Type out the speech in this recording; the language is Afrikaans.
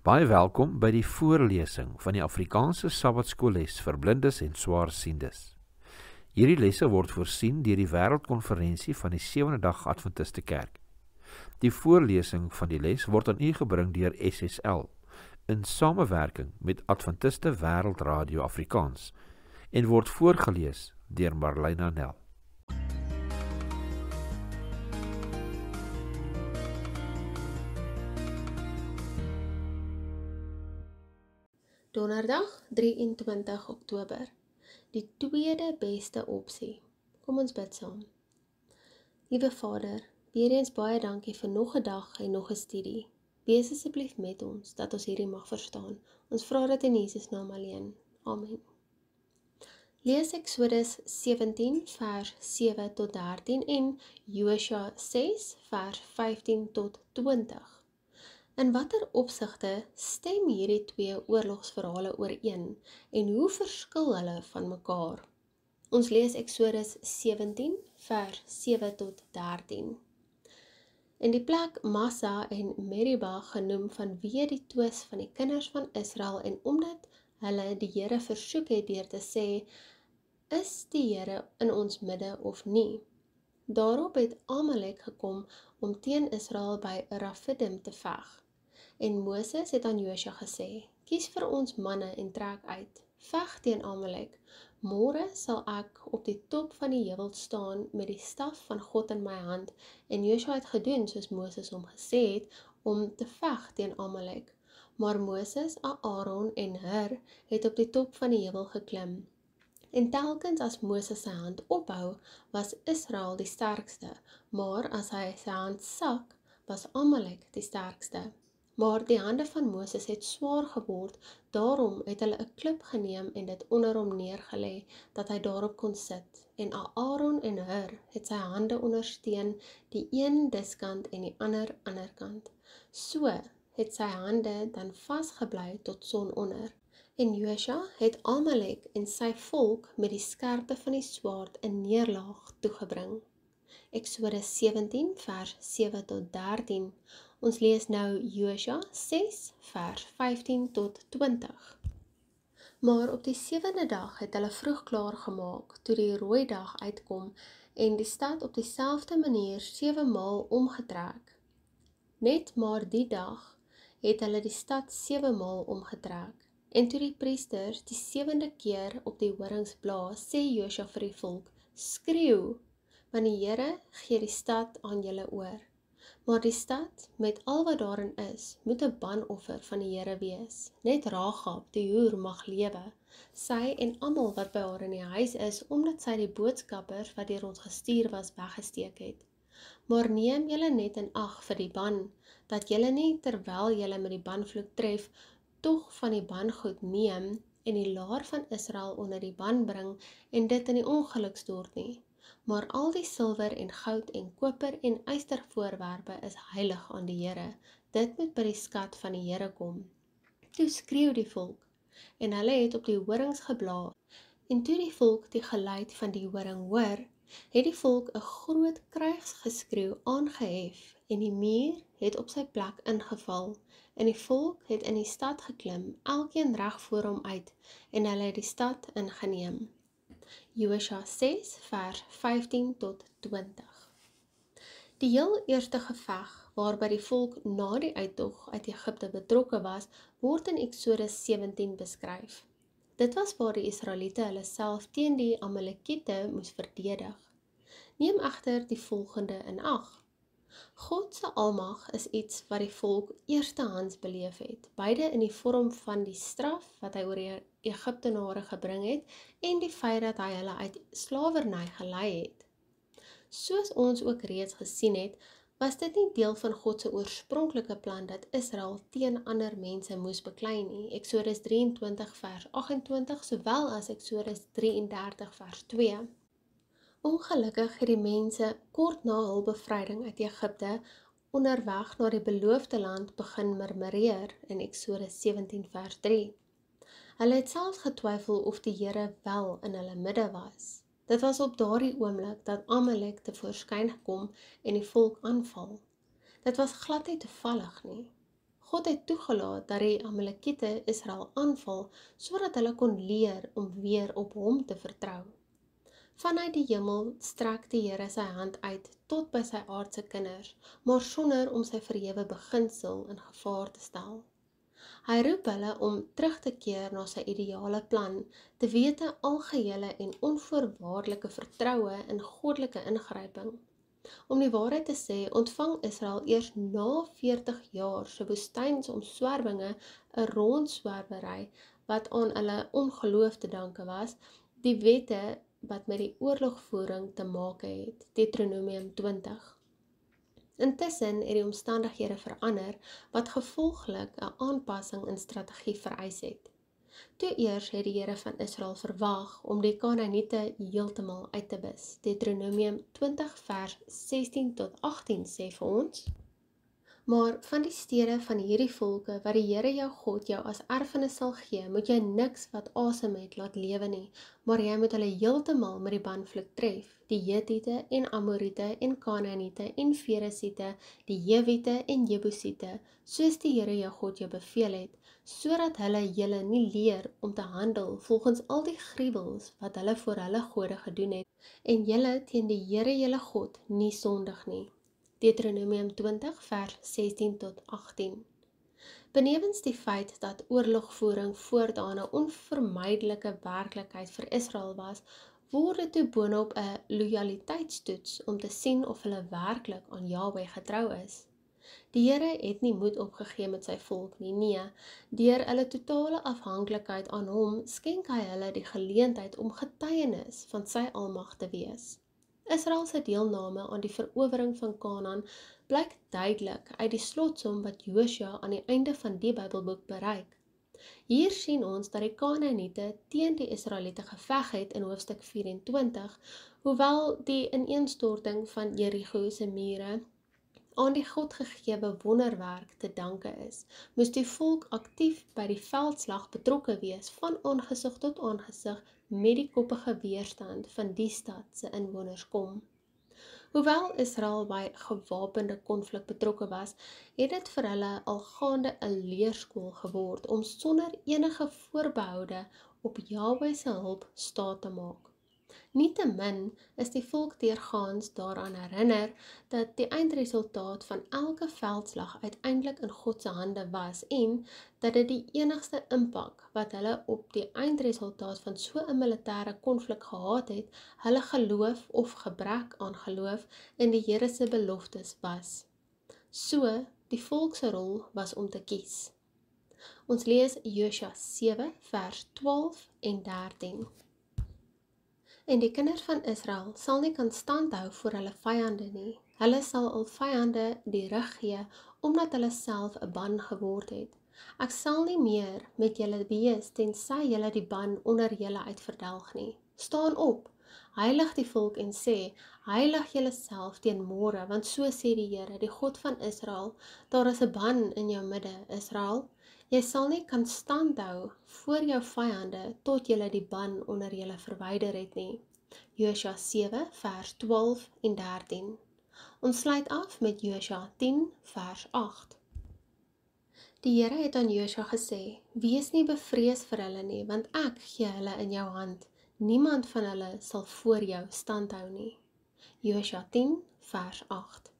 Baie welkom by die voorlesing van die Afrikaanse Sabbatskoolles vir blindes en swaarsiendes. Hierdie lesse word voorsien deur die Wêreldkonferensie van die Sewende Dag Adventiste Kerk. Die voorlesing van die les word aan u gebring deur SSL in samewerking met Adventiste Wêreldradio Afrikaans en word voorgelees deur Marlena Nel. Donderdag 23 Oktober, die tweede beste opsie. Kom ons bid saam. Liewe Vader, weer eens baie dankie vir nog 'n dag en nog 'n studie. Wees asseblief met ons, dat ons hierdie mag verstaan. Ons vra dit in Jesus naam alleen. Amen. Lees Eksodus 17 vers 7 tot 13 en Josua 6 vers 15 tot 20. In watter opsigte stem hierdie twee oorlogsverhale ooreen en hoe verskil hulle van mekaar? Ons lees Eksodus 17 vers 7 tot 13. In die plek Massa en Meriba genoem vanweë die twis van die kinders van Israel en omdat hulle die Here versoek het deur te sê, is die Here in ons midde of nie? Daarop het Amalek gekom om teen Israel by Rafidim te veg. En Moses het aan Josua gesê, kies vir ons manne en trek uit, veg teen Amalek. Môre sal ek op die top van die heuwel staan met die staf van God in my hand. En Josua het gedoen soos Moses hom gesê het om te veg teen Amalek. Maar Moses, Aaron en Hur het op die top van die heuwel geklim. En telkens as Moses sy hand ophou, was Israel die sterkste, maar as hy sy hand sak, was Amalek die sterkste. Maar die hande van Moses het swaar geword, daarom het hulle 'n klip geneem en dit onder hom neergelê, dat hy daarop kon sit. En Aaron en Hur het sy hande ondersteun, die een diskant en die ander kant. So het sy hande dan vasgebly tot sononder. En Josua het Amalek en sy volk met die skerpte van die swaard 'n neerlaag toegebring. Eksodus 17 vers 7 tot 13. Ons lees nou Josua 6 vers 15 tot 20. Maar op die 7de dag het hulle vroeg klaar gemaak, toe die rooi dag uitkom, en die stad op dieselfde manier 7 maal omgetrek. Net maar die dag het hulle die stad 7 maal omgetrek. En toe die priesters die 7de keer op die horings blaas, sê Josua vir die volk, skreeu, want die Here gee die stad aan julle oor. Maar die stad, met al wat daarin is, moet 'n banoffer van die Here wees. Net Ragab, die hoer, mag lewe, sy en almal wat by haar in die huis is, omdat sy die boodskappers wat deur ons gestuur was, weggesteek het. Maar neem julle net in ag vir die ban, dat julle nie, terwyl julle met die banvloek tref, tog van die bangoed neem en die laar van Israel onder die ban bring en dit in die ongeluk stort nie. Maar al die silwer en goud en koper en ystervoorwerpe is heilig aan die Here. Dit moet by die skat van die Here kom. Toe skreeu die volk, en hulle het op die horings geblaas. En toe die volk die geluid van die horing hoor, het die volk 'n groot krygsgeskreeu aangehef, en die muur het op sy plek ingeval, en die volk het in die stad geklim, elkeen reg voor hom uit, en hulle het die stad ingeneem. Josua 6 vers 15 tot 20. Die heel eerste geveg waarby die volk na die uittog uit Egipte betrokke was, word in Eksodus 17 beskryf. Dit was waar die Israeliete hulle self teen die Amalekiete moes verdedig. Neem egter die volgende in ag. God se almag is iets wat die volk eerstehands beleef het, beide in die vorm van die straf wat hy oor die Egiptenare gebring het en die feit dat hy hulle uit slawerny gelei het. Soos ons ook reeds gesien het, was dit nie deel van God se oorspronklike plan dat Israel teen ander mense moes beklei nie, Eksodus 23 vers 28 sowel as Eksodus 33 vers 2. Ongelukkig het die mense kort na hul bevryding uit Egipte onderweg na die beloofde land begin murmureer in Eksodus 17 vers 3. Hulle het selfs getwyfel of die Here wel in hulle midde was. Dit was op daardie oomblik dat Amalek tevoorskyn gekom en die volk aanval. Dit was glad nie toevallig nie. God het toegelaat dat die Amalekiete Israel aanval, sodat hulle kon leer om weer op hom te vertrou. Vanuit die hemel strek die Here sy hand uit tot by sy aardse kinders, maar sonder om sy verhewe beginsel in gevaar te stel. Hy roep hulle om terug te keer na sy ideale plan, te wete algehele en onvoorwaardelike vertroue in goddelike ingryping. Om die waarheid te sê, ontvang Israel eers na 40 jaar se woestynsomswerwinge 'n rondswerwery wat aan hulle ongeloof te danke was, die wette wat met die oorlogvoering te maak het, Deuteronomium 20. Intussen het die omstandighede verander, wat gevolglik 'n aanpassing in strategie vereis het. Toe eers het die Here van Israel verwag om die Kanaaniete heeltemal uit te wis. Deuteronomium 20 vers 16 tot 18 sê vir ons: Maar van die stede van hierdie volke wat die Here jou God jou as erfenis sal gee, moet jy niks wat asem het laat lewe nie, maar jy moet hulle heeltemal met die banvloek tref, die Hetiete en Amoriete en Kanaaniete en Feresiete, die Jewiete en Jebusiete, soos die Here jou God jou beveel het, sodat hulle julle nie leer om te handel volgens al die gruwels wat hulle voor hulle gode gedoen het, en julle teen die Here julle God nie sondig nie. Deuteronomium 20 vers 16 tot 18. Benewens die feit dat oorlogvoering voortaan 'n onvermydelike werklikheid vir Israel was, word dit toe boonop 'n lojaliteitstoets om te sien of hulle werklik aan Jahwe getrou is. Die Here het nie moed opgegee met sy volk nie, nee, deur hulle totale afhanklikheid aan hom, skenk hy hulle die geleentheid om getuienis van sy almag te wees. Israel se deelname aan die verowering van Kanaan blyk duidelik uit die slotsom wat Josua aan die einde van die Bybelboek bereik. Hier sien ons dat die Kanaaniete teen die Israeliete geveg het in hoofstuk 24, hoewel die ineenstorting van Jerigo se mure aan die God gegewe wonderwerk te danke is, moes die volk aktief by die veldslag betrokke wees van aangesig tot aangesig met die koppige weerstand van die stad se inwoners kom. Hoewel Israel by gewapende konflik betrokke was, het dit vir hulle al gaande 'n leerskool geword om sonder enige voorbehoude op Jahwe se hulp staat te maak. Nietemin is die volk deurgaans daaraan herinner dat die eindresultaat van elke veldslag uiteindelik in God se hande was en dat dit die enigste impak wat hulle op die eindresultaat van so 'n militêre konflik gehad het, hulle geloof of gebrek aan geloof in die Here se beloftes was. So, die volk se rol was om te kies. Ons lees Josua 7 vers 12 en 13. En die kinders van Israel sal nie kan standhou voor hulle vyande nie. Hulle sal al vyande die rug gee, omdat hulle self 'n ban geword het. Ek sal nie meer met julle wees, tensy julle die ban onder julle uitverdelg nie. Staan op, heilig die volk en sê, heilig julle self teen môre, want so sê die Here, die God van Israel, daar is 'n ban in jou midde, Israel. Jy sal nie kan standhou voor jou vyande tot julle die ban onder julle verwyder het nie. Josua 7 vers 12 en 13. Ons sluit af met Josua 10 vers 8. Die Here het aan Josua gesê, wees nie bevrees vir hulle nie, want ek gee hulle in jou hand. Niemand van hulle sal voor jou standhou nie. Josua 10 vers 8.